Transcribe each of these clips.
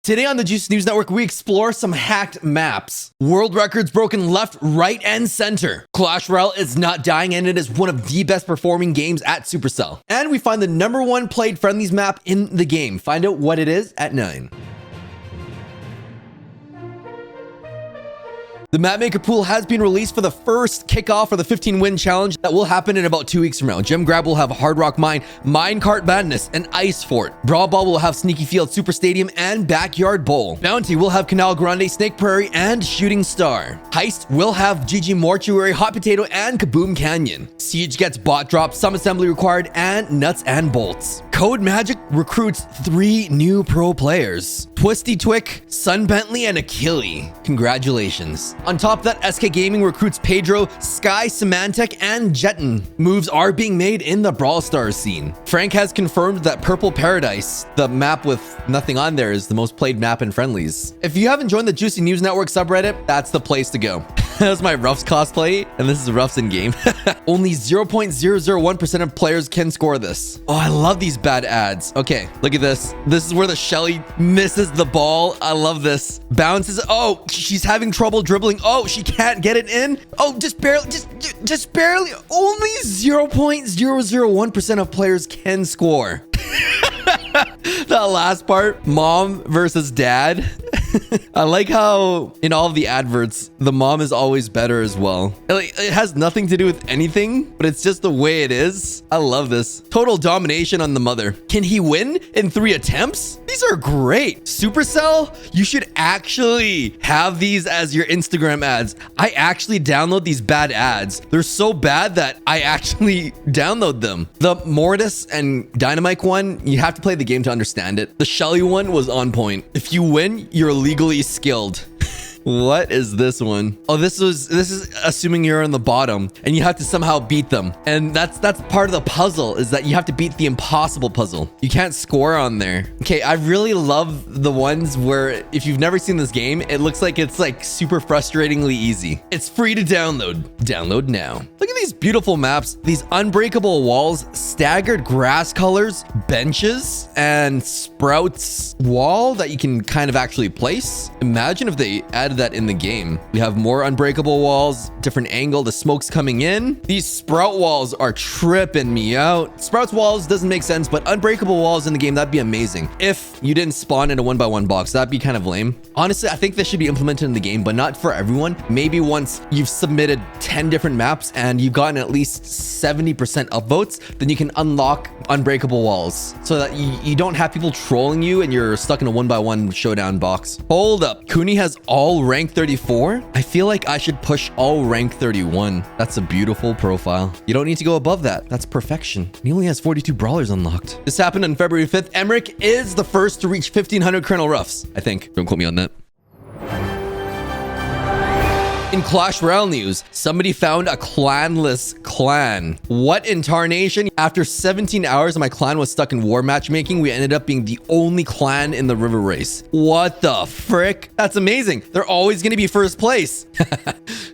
Today on the Juice News Network, we explore some hacked maps. World records broken left, right, and center. Clash Royale is not dying, and it is one of the best performing games at Supercell. And we find the #1 played friendlies map in the game. Find out what it is at 9. The Mapmaker pool has been released for the first kickoff for the 15-win challenge that will happen in about 2 weeks from now. Gem Grab will have Hard Rock Mine, Minecart Madness, and Ice Fort. Brawl Ball will have Sneaky Field, Super Stadium, and Backyard Bowl. Bounty will have Canal Grande, Snake Prairie, and Shooting Star. Heist will have GG Mortuary, Hot Potato, and Kaboom Canyon. Siege gets Bot Drop, Some Assembly Required, and Nuts and Bolts. Code Magic recruits 3 new pro players. Twisty Twick, Sun Bentley, and Achille. Congratulations. On top of that, SK Gaming recruits Pedro, Sky, Symantec, and Jeton. Moves are being made in the Brawl Stars scene. Frank has confirmed that Purple Paradise, the map with nothing on there, is the most played map in friendlies. If you haven't joined the Juicy News Network subreddit, that's the place to go. That's my Ruffs cosplay, and this is Ruffs in game. Only 0.001% of players can score this. Oh, I love these bad ads. Okay, look at this. This is where the Shelly misses the ball. I love this. Bounces. Oh, she's having trouble dribbling. Oh, she can't get it in. Oh, just barely. Just barely. Only 0.001% of players can score. That last part, mom versus dad. I like how in all of the adverts, the mom is always better as well. It has nothing to do with anything, but it's just the way it is. I love this. Total domination on the mother. Can he win in 3 attempts? These are great. Supercell, you should actually have these as your Instagram ads. I actually download these bad ads. They're so bad that I actually download them. The Mortis and Dynamite one, you have to play the game to understand it. The Shelly one was on point. If you win, you're legally skilled. What is this one? Oh, this is assuming you're on the bottom and you have to somehow beat them. And that's part of the puzzle, is that you have to beat the impossible puzzle. You can't score on there. Okay, I really love the ones where if you've never seen this game, it looks like it's like super frustratingly easy. It's free to download. Download now. Look at these beautiful maps, these unbreakable walls, staggered grass colors, benches, and sprouts wall that you can kind of actually place. Imagine if they added that in the game. We have more unbreakable walls, different angle, the smoke's coming in. These sprout walls are tripping me out. Sprouts walls doesn't make sense, but unbreakable walls in the game, that'd be amazing. If you didn't spawn in a 1x1 box, that'd be kind of lame. Honestly, I think this should be implemented in the game, but not for everyone. Maybe once you've submitted 10 different maps and you've gotten at least 70% upvotes, then you can unlock unbreakable walls so that you don't have people trolling you and you're stuck in a 1x1 showdown box. Hold up. Cooney has all rank 34. I feel like I should push all rank 31. That's a beautiful profile. You don't need to go above that. That's perfection. He only has 42 brawlers unlocked. This happened on February 5th. Emmerich is the first to reach 1,500 Colonel Ruffs, I think. Don't quote me on that. In Clash Royale news, somebody found a clanless clan. What in tarnation? After 17 hours, my clan was stuck in war matchmaking. We ended up being the only clan in the river race. What the frick? That's amazing. They're always going to be first place.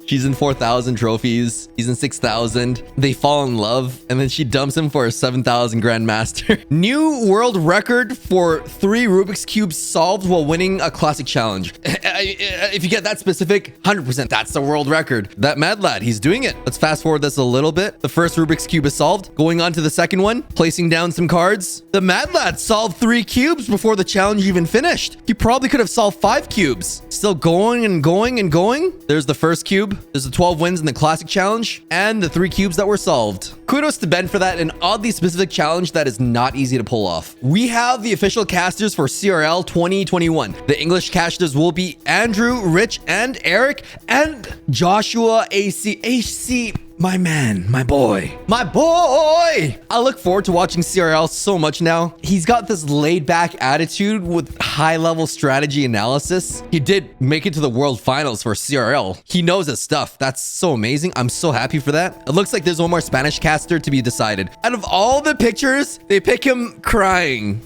She's in 4,000 trophies. He's in 6,000. They fall in love, and then she dumps him for a 7,000 Grandmaster. New world record for 3 Rubik's Cubes solved while winning a classic challenge. If you get that specific, 100%, that's the world record. That mad lad, he's doing it. Let's fast forward this a little bit. The first Rubik's Cube is solved. Going on to the second one, placing down some cards. The mad lad solved 3 cubes before the challenge even finished. He probably could have solved 5 cubes. Still going and going and going. There's the first cube. There's the 12 wins in the classic challenge and the 3 cubes that were solved. Kudos to Ben for that, an oddly specific challenge that is not easy to pull off. We have the official casters for CRL 2021. The English casters will be Andrew, Rich, and Eric, and Joshua AC. My man, my boy. I look forward to watching CRL so much now. He's got this laid back attitude with high level strategy analysis. He did make it to the world finals for CRL. He knows his stuff. That's so amazing. I'm so happy for that. It looks like there's one more Spanish caster to be decided. Out of all the pictures, they pick him crying.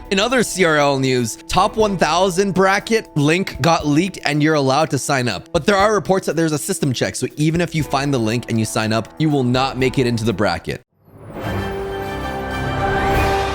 In other CRL news, top 1,000 bracket link got leaked and you're allowed to sign up. But there are reports that there's a system check. So even if you find the link and you sign up, you will not make it into the bracket.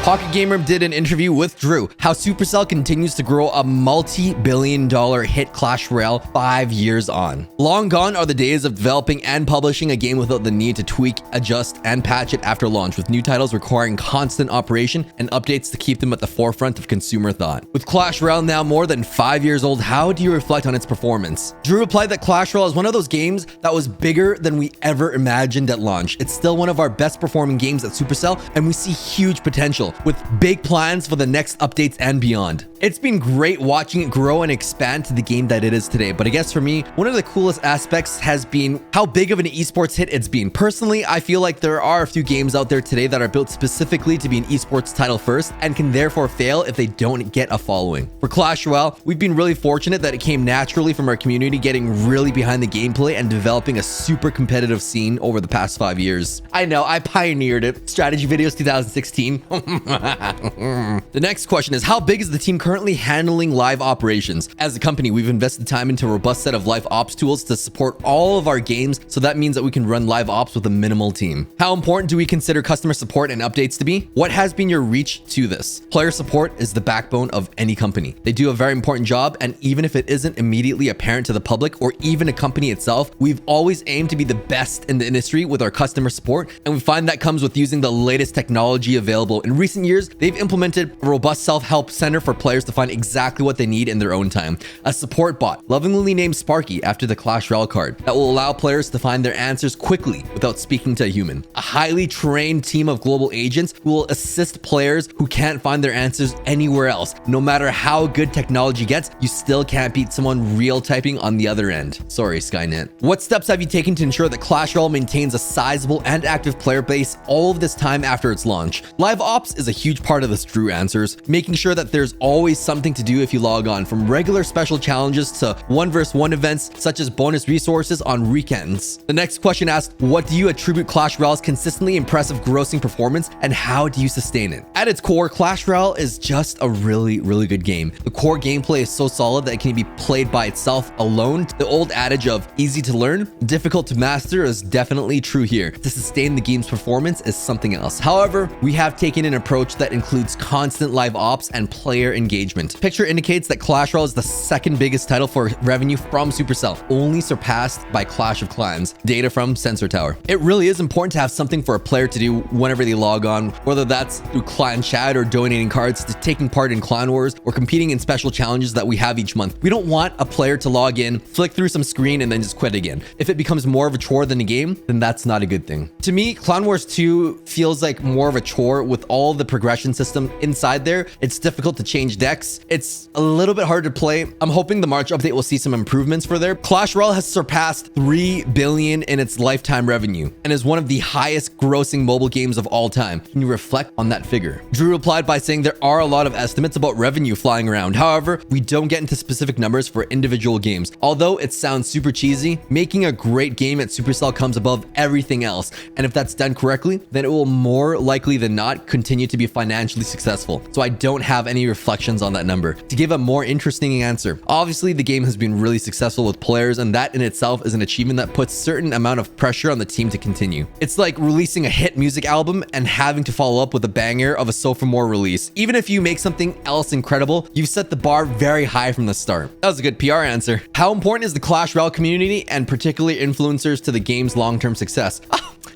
Pocket Gamer did an interview with Drew, how Supercell continues to grow a multi-billion-dollar hit Clash Royale 5 years on. Long gone are the days of developing and publishing a game without the need to tweak, adjust, and patch it after launch, with new titles requiring constant operation and updates to keep them at the forefront of consumer thought. With Clash Royale now more than 5 years old, how do you reflect on its performance? Drew replied that Clash Royale is one of those games that was bigger than we ever imagined at launch. It's still one of our best performing games at Supercell, and we see huge potential, with big plans for the next updates and beyond. It's been great watching it grow and expand to the game that it is today, but I guess for me, one of the coolest aspects has been how big of an esports hit it's been. Personally, I feel like there are a few games out there today that are built specifically to be an esports title first and can therefore fail if they don't get a following. For Clash Royale, we've been really fortunate that it came naturally from our community getting really behind the gameplay and developing a super competitive scene over the past 5 years. I know, I pioneered it. Strategy videos 2016. The next question is, how big is the team currently handling live operations? As a company, we've invested time into a robust set of live ops tools to support all of our games, so that means that we can run live ops with a minimal team. How important do we consider customer support and updates to be? What has been your reach to this? Player support is the backbone of any company. They do a very important job, and even if it isn't immediately apparent to the public or even a company itself, we've always aimed to be the best in the industry with our customer support, and we find that comes with using the latest technology available. In recent years, they've implemented a robust self-help center for players to find exactly what they need in their own time. A support bot, lovingly named Sparky after the Clash Royale card, that will allow players to find their answers quickly without speaking to a human. A highly trained team of global agents who will assist players who can't find their answers anywhere else. No matter how good technology gets, you still can't beat someone real typing on the other end. Sorry, Skynet. What steps have you taken to ensure that Clash Royale maintains a sizable and active player base all of this time after its launch? Live ops is a huge part of this, Drew answers, making sure that there's always something to do if you log on, from regular special challenges to 1v1 events such as bonus resources on weekends. The next question asks, what do you attribute Clash Royale's consistently impressive grossing performance, and how do you sustain it? At its core, Clash Royale is just a really good game. The core gameplay is so solid that it can be played by itself alone. The old adage of easy to learn, difficult to master is definitely true here. To sustain the game's performance is something else. However, we have taken an approach that includes constant live ops and player engagement. Picture indicates that Clash Royale is the second biggest title for revenue from Supercell, only surpassed by Clash of Clans. Data from Sensor Tower. It really is important to have something for a player to do whenever they log on, whether that's through clan chat or donating cards to taking part in clan wars or competing in special challenges that we have each month. We don't want a player to log in, flick through some screen, and then just quit again. If it becomes more of a chore than a game, then that's not a good thing. To me, Clan Wars 2 feels like more of a chore with all the progression system inside there. It's difficult to change decks. It's a little bit hard to play. I'm hoping the March update will see some improvements for there. Clash Royale has surpassed 3 billion in its lifetime revenue and is one of the highest grossing mobile games of all time. Can you reflect on that figure? Drew replied by saying there are a lot of estimates about revenue flying around. However, we don't get into specific numbers for individual games. Although it sounds super cheesy, making a great game at Supercell comes above everything else. And if that's done correctly, then it will more likely than not continue to be financially successful. So I don't have any reflections on that number. To give a more interesting answer, obviously the game has been really successful with players, and that in itself is an achievement that puts certain amount of pressure on the team to continue. It's like releasing a hit music album and having to follow up with a banger of a sophomore release. Even if you make something else incredible, you've set the bar very high from the start. That was a good PR answer. How important is the Clash Royale community and particularly influencers to the game's long-term success?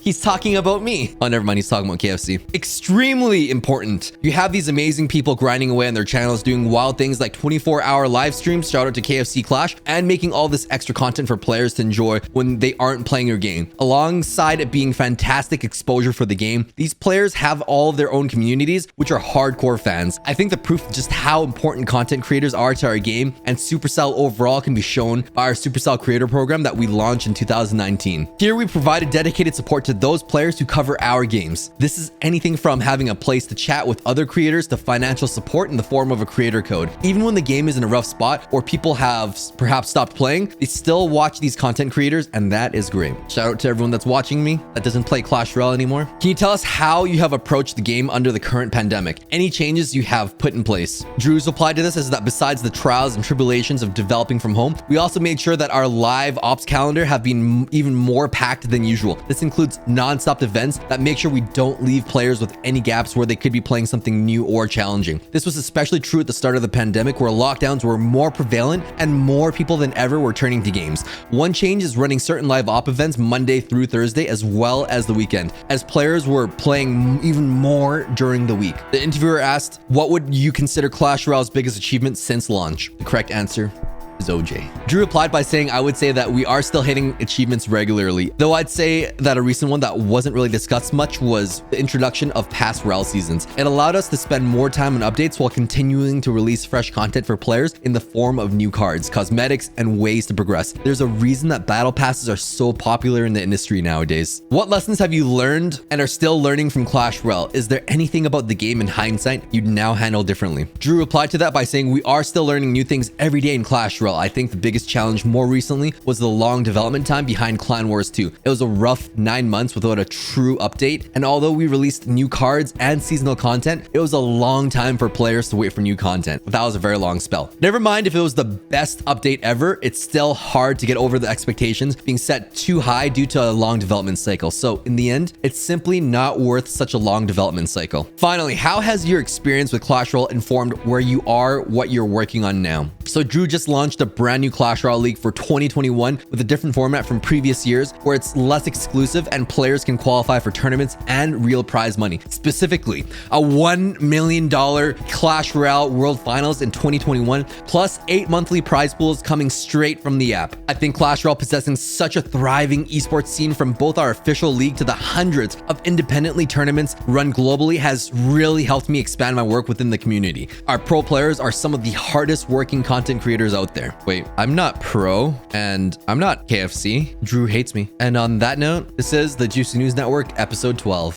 He's talking about me. Oh, never mind. He's talking about KFC. Extremely important. You have these amazing people grinding away on their channels, doing wild things like 24-hour live streams, shout out to KFC Clash, and making all this extra content for players to enjoy when they aren't playing your game. Alongside it being fantastic exposure for the game, these players have all of their own communities, which are hardcore fans. I think the proof of just how important content creators are to our game and Supercell overall can be shown by our Supercell creator program that we launched in 2019. Here we provided dedicated support to those players who cover our games. This is anything from having a place to chat with other creators to financial support in the form of a creator code. Even when the game is in a rough spot or people have perhaps stopped playing, they still watch these content creators, and that is great. Shout out to everyone that's watching me that doesn't play Clash Royale anymore. Can you tell us how you have approached the game under the current pandemic? Any changes you have put in place? Drew's reply to this is that besides the trials and tribulations of developing from home, we also made sure that our live ops calendar have been even more packed than usual. This includes non-stop events that make sure we don't leave players with any gaps where they could be playing something new or challenging. This was especially true at the start of the pandemic, where lockdowns were more prevalent and more people than ever were turning to games. One change is running certain live op events Monday through Thursday as well as the weekend, as players were playing even more during the week. The interviewer asked, what would you consider Clash Royale's biggest achievement since launch? The correct answer is OJ. Drew replied by saying, I would say that we are still hitting achievements regularly, though I'd say that a recent one that wasn't really discussed much was the introduction of past Royale seasons. It allowed us to spend more time on updates while continuing to release fresh content for players in the form of new cards, cosmetics, and ways to progress. There's a reason that battle passes are so popular in the industry nowadays. What lessons have you learned and are still learning from Clash Royale? Is there anything about the game in hindsight you'd now handle differently? Drew replied to that by saying, we are still learning new things every day in Clash Royale. I think the biggest challenge more recently was the long development time behind Clan Wars 2. It was a rough 9 months without a true update, and although we released new cards and seasonal content, it was a long time for players to wait for new content. That was a very long spell. Never mind if it was the best update ever, it's still hard to get over the expectations being set too high due to a long development cycle. So in the end, it's simply not worth such a long development cycle. Finally, how has your experience with Clash Royale informed where you are, what you're working on now? So Drew just launched a brand new Clash Royale League for 2021 with a different format from previous years, where it's less exclusive and players can qualify for tournaments and real prize money. Specifically, a $1 million Clash Royale World Finals in 2021, plus 8 monthly prize pools coming straight from the app. I think Clash Royale possessing such a thriving esports scene, from both our official league to the hundreds of independently tournaments run globally, has really helped me expand my work within the community. Our pro players are some of the hardest working content creators out there. Wait, I'm not pro and I'm not KFC. Drew hates me. And on that note, this is the Juicy News Network, episode 12.